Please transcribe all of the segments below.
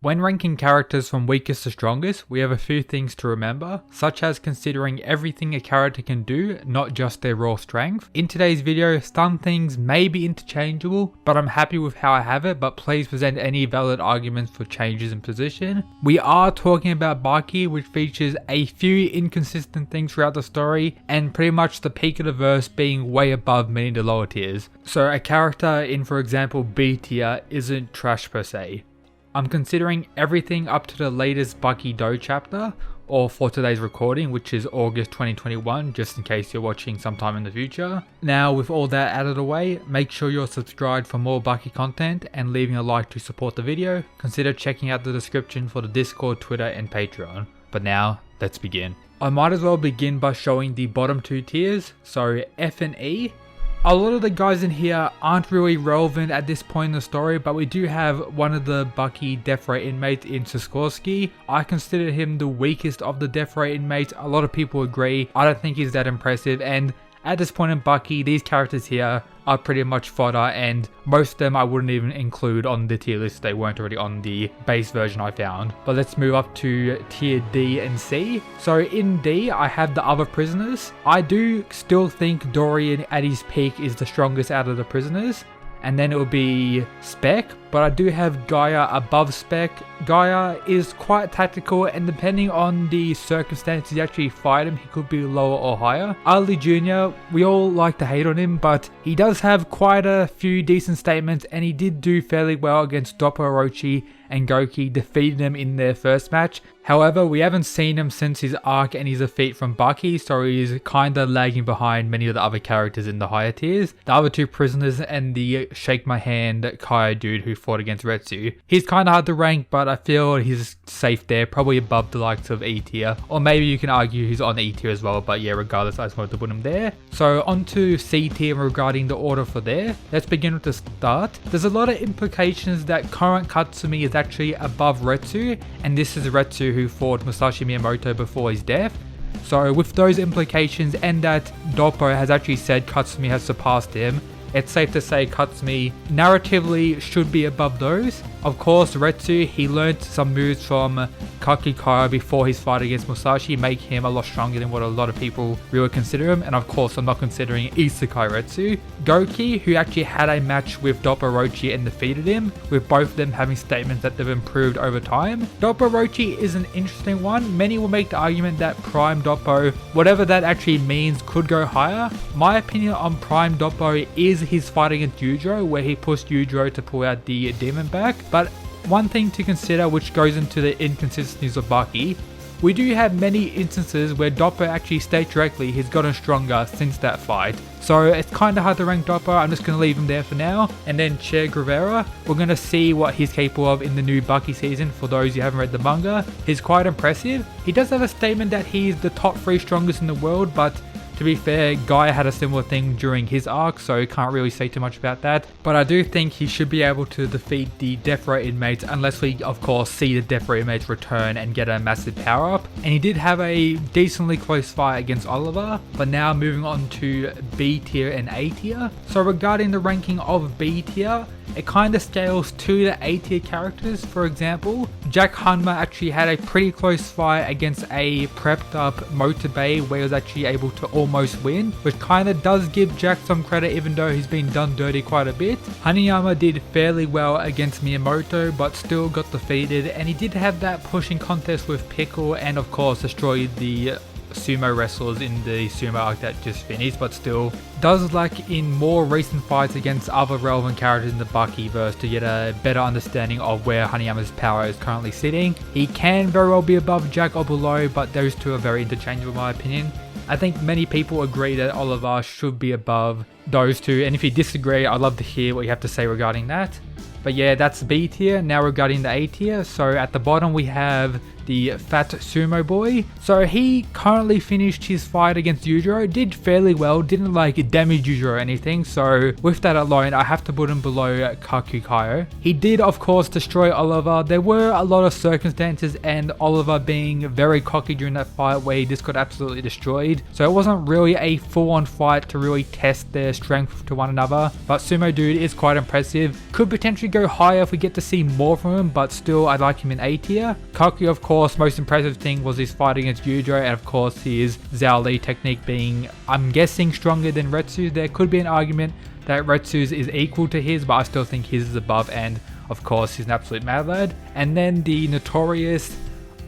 When ranking characters from weakest to strongest, we have a few things to remember, such as considering everything a character can do, not just their raw strength. In today's video, some things may be interchangeable, but I'm happy with how I have it, but please present any valid arguments for changes in position. We are talking about Baki, which features a few inconsistent things throughout the story, and pretty much the peak of the verse being way above many of the lower tiers. So a character in, for example, B tier isn't trash per se. I'm considering everything up to the latest Baki Do chapter, or for today's recording, which is August 2021, just in case you're watching sometime in the future. Now, with all that out of the way, make sure you're subscribed for more Baki content and leaving a like to support the video. Consider checking out the description for the Discord, Twitter and Patreon. But now, let's begin. I might as well begin by showing the bottom two tiers, so F and E. A lot of the guys in here aren't really relevant at this point in the story, but we do have one of the Baki death ray inmates in Sikorsky. I consider him the weakest of the death ray inmates. A lot of people agree. I don't think he's that impressive, and at this point in Baki, these characters here are pretty much fodder, and most of them I wouldn't even include on the tier list. They weren't already on the base version I found. But let's move up to tier D and C. So in D, I have the other prisoners. I do still think Dorian at his peak is the strongest out of the prisoners. And then it will be Spec, but I do have Gaia above Spec. Gaia is quite tactical, and depending on the circumstances you actually fight him, he could be lower or higher. Ali Jr., we all like to hate on him, but he does have quite a few decent statements, and he did do fairly well against Doppo Orochi and Goki, defeated him in their first match. However, we haven't seen him since his arc and his defeat from Baki, so he's kinda lagging behind many of the other characters in the higher tiers. The other two prisoners and the shake my hand Kaya dude who fought against Retsu. He's kinda hard to rank, but I feel he's safe there, probably above the likes of E tier. Or maybe you can argue he's on E tier as well, but yeah, regardless, I just wanted to put him there. So on to C tier regarding the order for there. Let's begin with the start. There's a lot of implications that current Katsumi is actually above Retsu, and this is Retsu who fought Musashi Miyamoto before his death. So with those implications, and that Doppo has actually said Katsumi has surpassed him, it's safe to say Katsumi narratively should be above those. Of course, Retsu, he learned some moves from Kakikara before his fight against Musashi, make him a lot stronger than what a lot of people really consider him. And of course, I'm not considering Isekai Retsu. Goki, who actually had a match with Doppo Orochi and defeated him, with both of them having statements that they've improved over time. Doppo Orochi is an interesting one. Many will make the argument that Prime Doppo, whatever that actually means, could go higher. My opinion on Prime Doppo is his fight against Yujiro, where he pushed Yujiro to pull out the demon back. But one thing to consider, which goes into the inconsistencies of Baki, we do have many instances where Doppo actually states directly he's gotten stronger since that fight. So it's kind of hard to rank Doppo. I'm just going to leave him there for now. And then Che Guevara, we're going to see what he's capable of in the new Baki season. For those who haven't read the manga, he's quite impressive. He does have a statement that he's the top 3 strongest in the world, but to be fair, Gaia had a similar thing during his arc, so can't really say too much about that. But I do think he should be able to defeat the Death Ray inmates, unless we of course see the Death Ray inmates return and get a massive power up. And he did have a decently close fight against Oliver. But now moving on to B tier and A tier. So regarding the ranking of B tier, it kind of scales to the A tier characters. For example, Jack Hanma actually had a pretty close fight against a prepped up Motobe, where he was actually able to almost win, which kind of does give Jack some credit even though he's been done dirty quite a bit. Hanayama did fairly well against Miyamoto, but still got defeated, and he did have that pushing contest with Pickle, and of course destroyed the sumo wrestlers in the sumo arc that just finished, but still does lack in more recent fights against other relevant characters in the Baki verse to get a better understanding of where Hanayama's power is currently sitting. He can very well be above Jack or below, but those two are very interchangeable in my opinion. I think many people agree that Oliver should be above those two, and if you disagree, I'd love to hear what you have to say regarding that. But yeah, that's B tier. Now regarding the A tier, so at the bottom we have the fat sumo boy. So he currently finished his fight against Yujiro, did fairly well, didn't like damage Yujiro or anything, so with that alone I have to put him below Kakukayo. He did of course destroy Oliver. There were a lot of circumstances and Oliver being very cocky during that fight where he just got absolutely destroyed, so it wasn't really a full-on fight to really test their strength to one another, but Sumo Dude is quite impressive. Could potentially go higher if we get to see more from him, but still I like him in A tier. Kaku of course, most impressive thing was his fight against Yujiro, and of course his Zhao Li technique being, I'm guessing, stronger than Retsu's. There could be an argument that Retsu's is equal to his, but I still think his is above, and of course he's an absolute mad lad. And then the notorious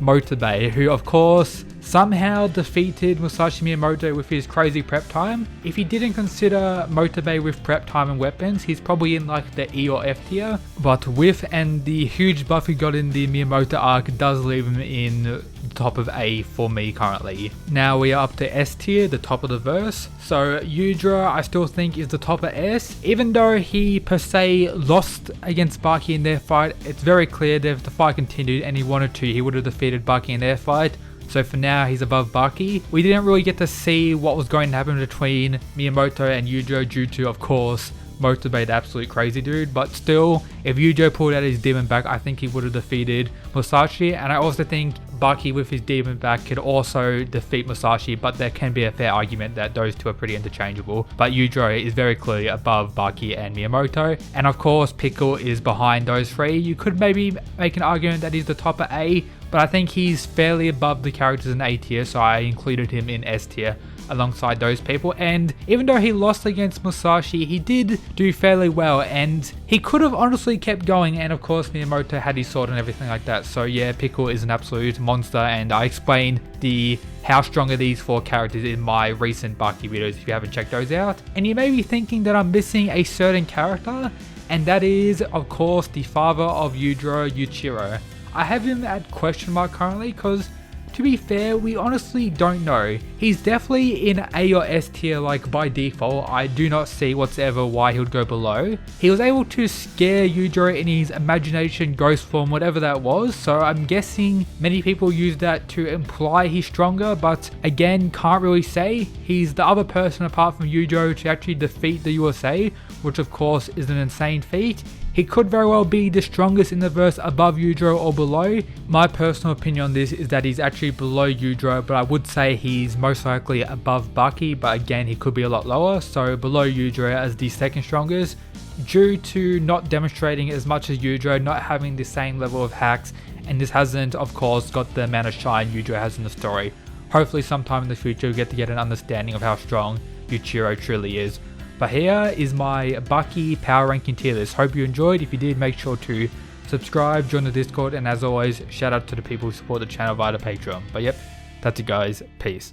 Motobe, who of course somehow defeated Musashi Miyamoto with his crazy prep time. If you didn't consider Motobe with prep time and weapons, he's probably in like the E or F tier, but with and the huge buff he got in the Miyamoto arc does leave him in the top of A for me currently. Now we are up to S tier, the top of the verse. So Yujiro I still think is the top of S, even though he per se lost against Baki in their fight. It's very clear that if the fight continued and he wanted to, he would have defeated Baki in their fight. So for now, he's above Baki. We didn't really get to see what was going to happen between Miyamoto and Yujiro due to, of course, Motobe, the absolute crazy dude. But still, if Yujiro pulled out his demon back, I think he would have defeated Musashi. And I also think Baki with his demon back could also defeat Musashi, but there can be a fair argument that those two are pretty interchangeable. But Yujiro is very clearly above Baki and Miyamoto. And of course, Pickle is behind those three. You could maybe make an argument that he's the top of A, but I think he's fairly above the characters in A tier, so I included him in S tier alongside those people. And even though he lost against Musashi, he did do fairly well, and he could have honestly kept going, and of course Miyamoto had his sword and everything like that. So yeah, Pickle is an absolute monster, and I explained how strong are these four characters in my recent Baki videos if you haven't checked those out. And you may be thinking that I'm missing a certain character, and that is of course the father of Yujiro, Yuichiro. I have him at question mark currently because, to be fair, we honestly don't know. He's definitely in A or S tier like by default. I do not see whatsoever why he would go below. He was able to scare Yujiro in his imagination ghost form, whatever that was, so I'm guessing many people use that to imply he's stronger, but again, can't really say. He's the other person apart from Yujiro to actually defeat the USA, which of course is an insane feat. He could very well be the strongest in the verse, above Yujiro or below. My personal opinion on this is that he's actually below Yujiro, but I would say he's most likely above Baki, but again, he could be a lot lower. So below Yujiro as the second strongest, due to not demonstrating as much as Yujiro, not having the same level of hacks, and this hasn't of course got the amount of shine Yujiro has in the story. Hopefully sometime in the future we'll get to get an understanding of how strong Yuichiro truly is. But here is my Baki power ranking tier list. Hope you enjoyed. If you did, make sure to subscribe, join the Discord, and as always, shout out to the people who support the channel via the Patreon. But yep, that's it guys. Peace.